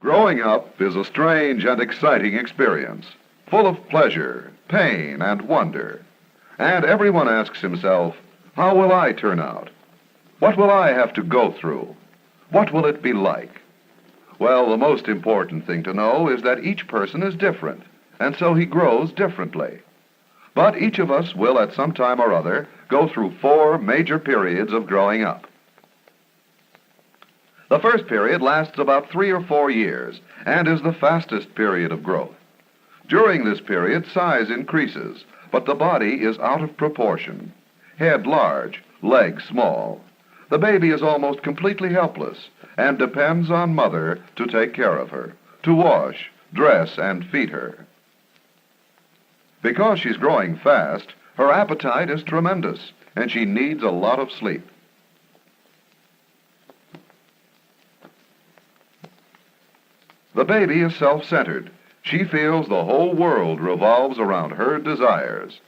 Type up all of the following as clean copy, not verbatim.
Growing up is a strange and exciting experience, full of pleasure, pain, and wonder. And everyone asks himself, how will I turn out? What will I have to go through? What will it be like? Well, the most important thing to know is that each person is different, and so he grows differently. But each of us will at some time or other go through 4 major periods of growing up. The first period lasts about 3 or 4 years and is the fastest period of growth. During this period, size increases, but the body is out of proportion. Head large, legs small. The baby is almost completely helpless and depends on mother to take care of her, to wash, dress, and feed her. Because she's growing fast, her appetite is tremendous, and she needs a lot of sleep. The baby is self-centered. She feels the whole world revolves around her desires.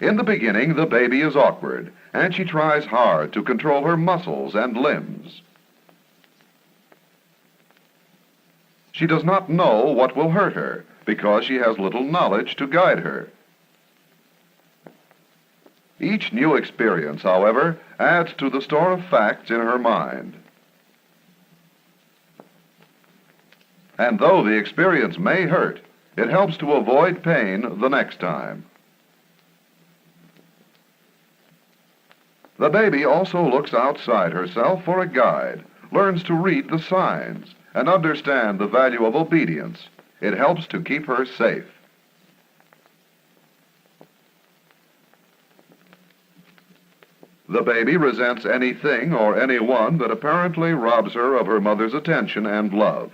In the beginning, the baby is awkward, and she tries hard to control her muscles and limbs. She does not know what will hurt her, because she has little knowledge to guide her. Each new experience, however, adds to the store of facts in her mind. And though the experience may hurt, it helps to avoid pain the next time. The baby also looks outside herself for a guide, learns to read the signs, and understand the value of obedience. It helps to keep her safe. The baby resents anything or anyone that apparently robs her of her mother's attention and love.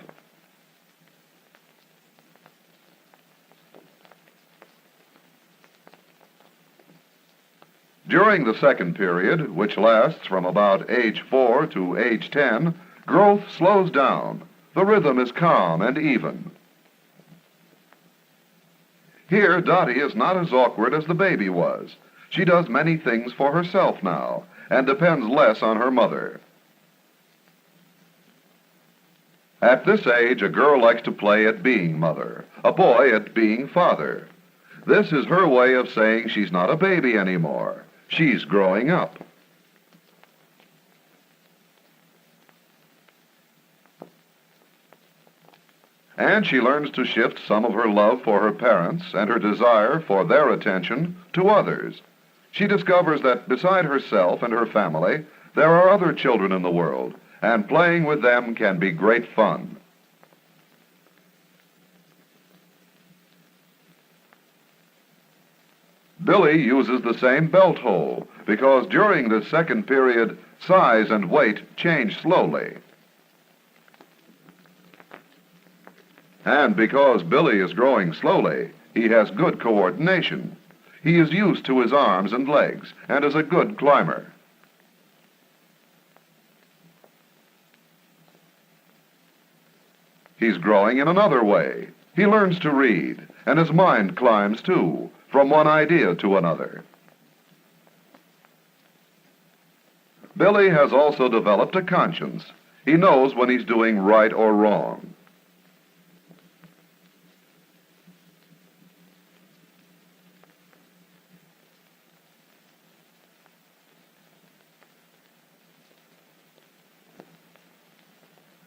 During the second period, which lasts from about age 4 to age 10, growth slows down. The rhythm is calm and even. Here, Dottie is not as awkward as the baby was. She does many things for herself now, and depends less on her mother. At this age, a girl likes to play at being mother, a boy at being father. This is her way of saying she's not a baby anymore. She's growing up. And she learns to shift some of her love for her parents and her desire for their attention to others. She discovers that beside herself and her family, there are other children in the world, and playing with them can be great fun. Billy uses the same belt hole because during this second period, size and weight change slowly. And because Billy is growing slowly, he has good coordination. He is used to his arms and legs and is a good climber. He's growing in another way. He learns to read, and his mind climbs too, from one idea to another. Billy has also developed a conscience. He knows when he's doing right or wrong.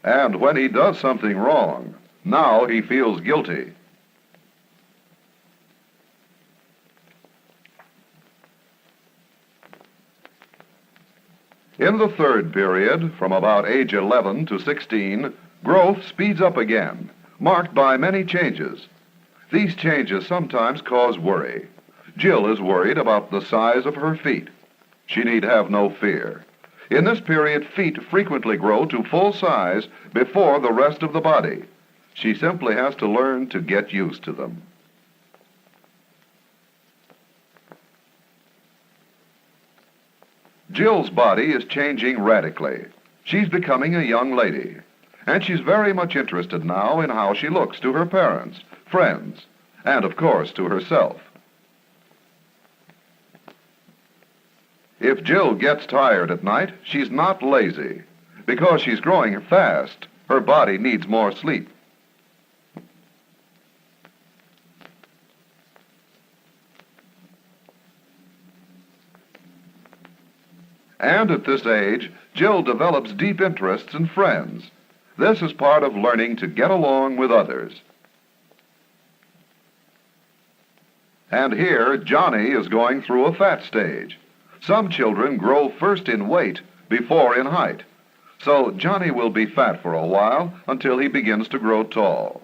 And when he does something wrong, now he feels guilty. In the third period, from about age 11 to 16, growth speeds up again, marked by many changes. These changes sometimes cause worry. Jill is worried about the size of her feet. She need have no fear. In this period, feet frequently grow to full size before the rest of the body. She simply has to learn to get used to them. Jill's body is changing radically. She's becoming a young lady, and she's very much interested now in how she looks to her parents, friends, and of course to herself. If Jill gets tired at night, she's not lazy. Because she's growing fast, Her body needs more sleep. And at this age, Jill develops deep interests in friends. This is part of learning to get along with others. And here, Johnny is going through a fat stage. Some children grow first in weight before in height. So Johnny will be fat for a while until he begins to grow tall.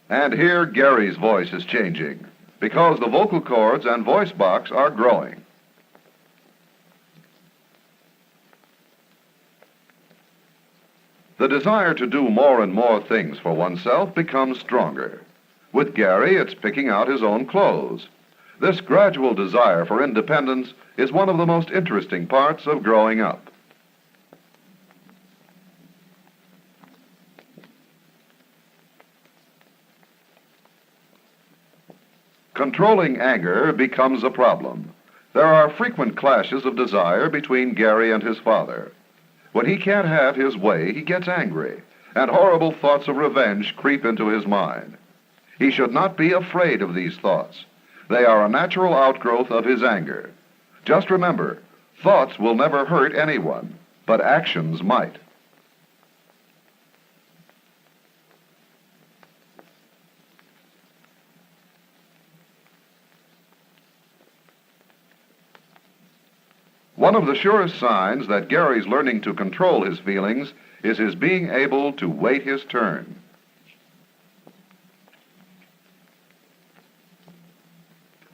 And here Gary's voice is changing because the vocal cords and voice box are growing. The desire to do more and more things for oneself becomes stronger. With Gary, it's picking out his own clothes. This gradual desire for independence is one of the most interesting parts of growing up. Controlling anger becomes a problem. There are frequent clashes of desire between Gary and his father. When he can't have his way, he gets angry, and horrible thoughts of revenge creep into his mind. He should not be afraid of these thoughts. They are a natural outgrowth of his anger. Just remember, thoughts will never hurt anyone, but actions might. One of the surest signs that Gary's learning to control his feelings is his being able to wait his turn.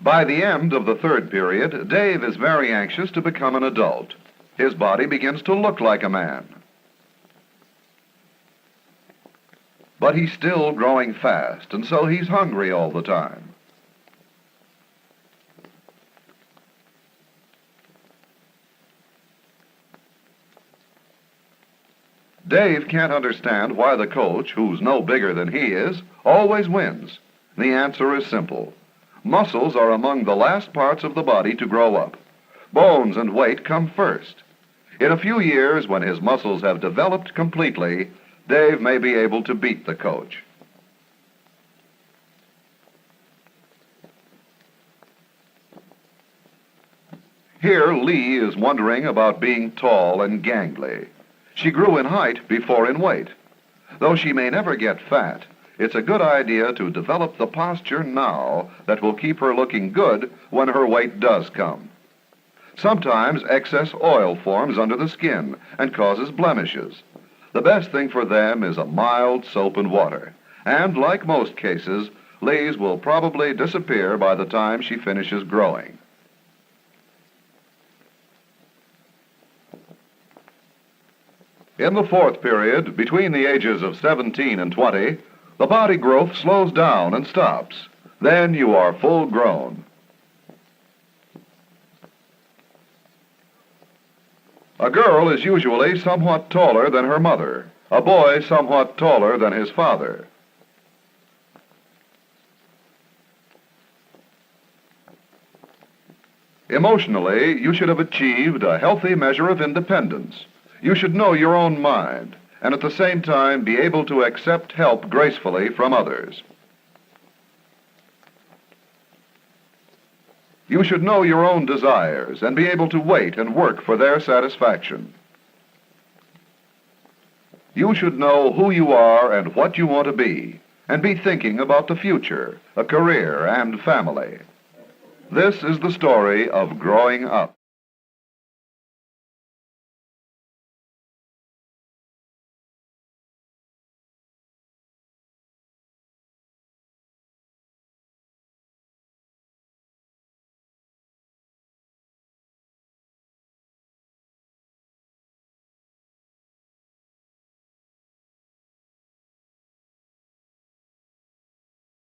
By the end of the third period, Dave is very anxious to become an adult. His body begins to look like a man. But he's still growing fast, and so he's hungry all the time. Dave can't understand why the coach, who's no bigger than he is, always wins. The answer is simple. Muscles are among the last parts of the body to grow up. Bones and weight come first. In a few years, when his muscles have developed completely, Dave may be able to beat the coach. Here, Lee is wondering about being tall and gangly. She grew in height before in weight. Though she may never get fat, it's a good idea to develop the posture now that will keep her looking good when her weight does come. Sometimes excess oil forms under the skin and causes blemishes. The best thing for them is a mild soap and water. And like most cases, Lee's will probably disappear by the time she finishes growing. In the fourth period, between the ages of 17 and 20, the body growth slows down and stops. Then you are full grown. A girl is usually somewhat taller than her mother, a boy somewhat taller than his father. Emotionally, you should have achieved a healthy measure of independence. You should know your own mind, and at the same time be able to accept help gracefully from others. You should know your own desires and be able to wait and work for their satisfaction. You should know who you are and what you want to be, and be thinking about the future, a career, and family. This is the story of growing up.